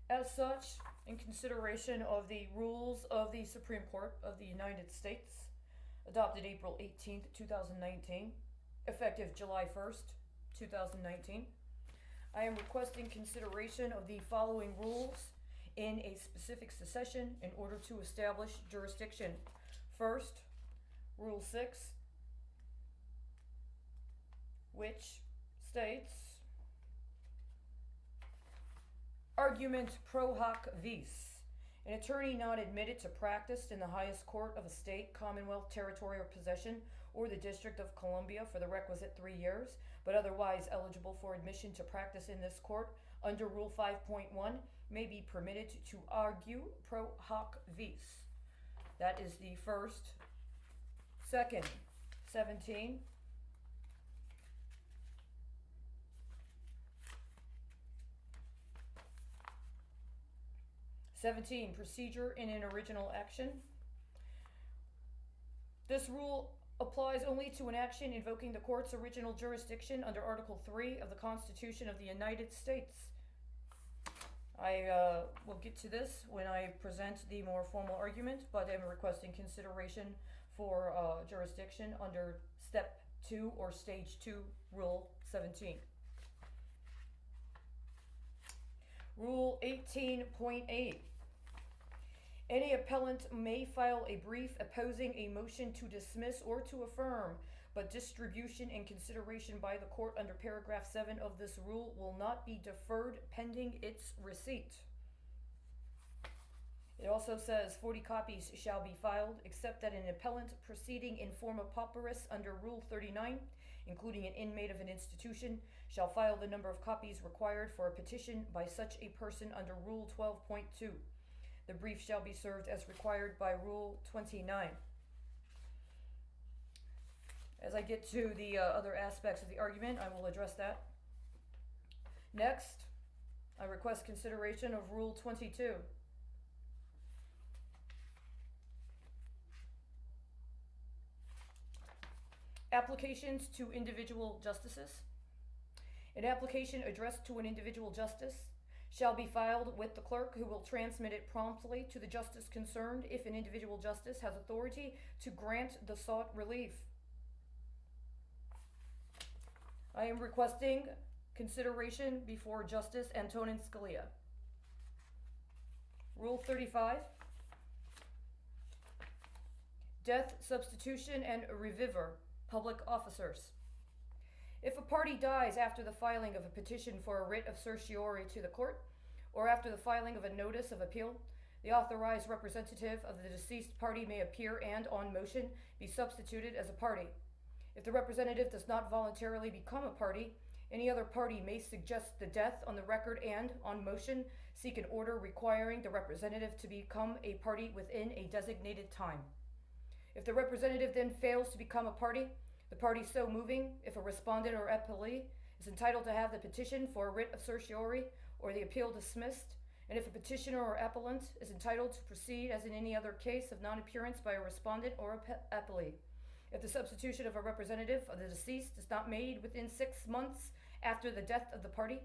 As such, in consideration of the rules of the Supreme Court of the United States, adopted April 18th, 2019, effective July 1st, 2019, I am requesting consideration of the following rules in a specific succession in order to establish jurisdiction. First, Rule 6, which states, argument pro hoc vis. An attorney not admitted to practice in the highest court of a state, commonwealth, territory, or possession, or the District of Columbia for the requisite 3 years, but otherwise eligible for admission to practice in this court under Rule 5.1, may be permitted to argue pro hoc vis. That is the first. Second, 17. Procedure in an original action. This rule applies only to an action invoking the court's original jurisdiction under Article 3 of the Constitution of the United States. I will get to this when I present the more formal argument, but I'm requesting consideration for jurisdiction under Step 2 or Stage 2, Rule 17. Rule 18.8. Any appellant may file a brief opposing a motion to dismiss or to affirm, but distribution and consideration by the court under paragraph 7 of this rule will not be deferred pending its receipt. It also says 40 copies shall be filed, except that an appellant proceeding in forma pauperis under Rule 39, including an inmate of an institution, shall file the number of copies required for a petition by such a person under Rule 12.2. The brief shall be served as required by Rule 29. As I get to the other aspects of the argument, I will address that. Next, I request consideration of Rule 22. Applications to individual justices. An application addressed to an individual justice shall be filed with the clerk, who will transmit it promptly to the justice concerned if an individual justice has authority to grant the sought relief. I am requesting consideration before Justice Antonin Scalia. Rule 35. Death, substitution, and reviver. Public officers. If a party dies after the filing of a petition for a writ of certiorari to the court, or after the filing of a notice of appeal, the authorized representative of the deceased party may appear and, on motion, be substituted as a party. If the representative does not voluntarily become a party, any other party may suggest the death on the record and, on motion, seek an order requiring the representative to become a party within a designated time. If the representative then fails to become a party, the party so moving, if a respondent or appellee, is entitled to have the petition for a writ of certiorari or the appeal dismissed, and if a petitioner or appellant is entitled to proceed as in any other case of non-appearance by a respondent or appellee. If the substitution of a representative of the deceased is not made within 6 months after the death of the party,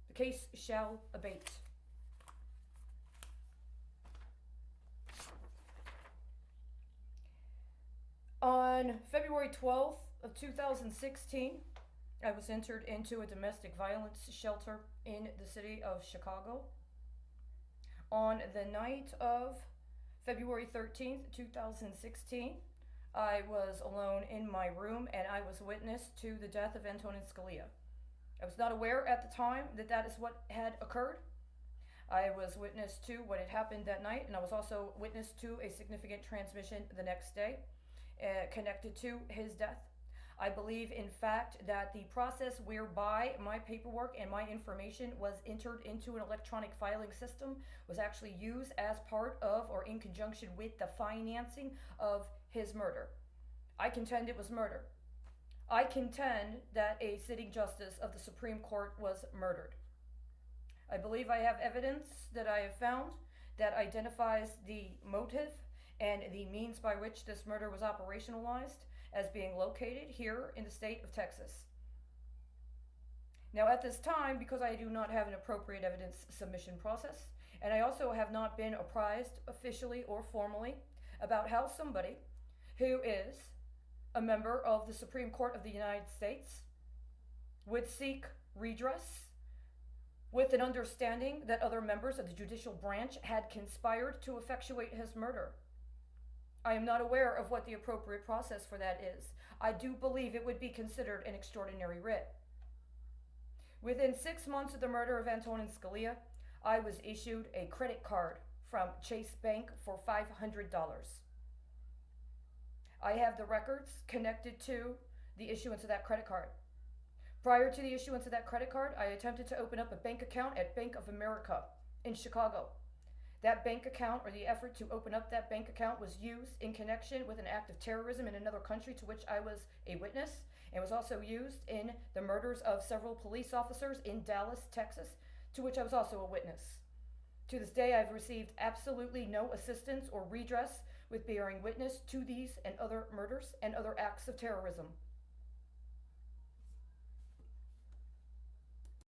the case shall abate. On February 12th of 2016, I was entered into a domestic violence shelter in the city of Chicago. On the night of February 13th, 2016, I was alone in my room and I was witness to the death of Antonin Scalia. I was not aware at the time that that is what had occurred. I was witness to what had happened that night, and I was also witness to a significant transmission the next day connected to his death. I believe, in fact, that the process whereby my paperwork and my information was entered into an electronic filing system was actually used as part of or in conjunction with the financing of his murder. I contend it was murder. I contend that a sitting justice of the Supreme Court was murdered. I believe I have evidence that I have found that identifies the motive and the means by which this murder was operationalized as being located here in the state of Texas. Now, at this time, because I do not have an appropriate evidence submission process, and I also have not been apprised officially or formally about how somebody who is a member of the Supreme Court of the United States would seek redress with an understanding that other members of the judicial branch had conspired to effectuate his murder. I am not aware of what the appropriate process for that is. I do believe it would be considered an extraordinary writ. Within 6 months of the murder of Antonin Scalia, I was issued a credit card from Chase Bank for $500. I have the records connected to the issuance of that credit card. Prior to the issuance of that credit card, I attempted to open up a bank account at Bank of America in Chicago. That bank account, or the effort to open up that bank account, was used in connection with an act of terrorism in another country to which I was a witness, and was also used in the murders of several police officers in Dallas, Texas, to which I was also a witness. To this day, I've received absolutely no assistance or redress with bearing witness to these and other murders and other acts of terrorism.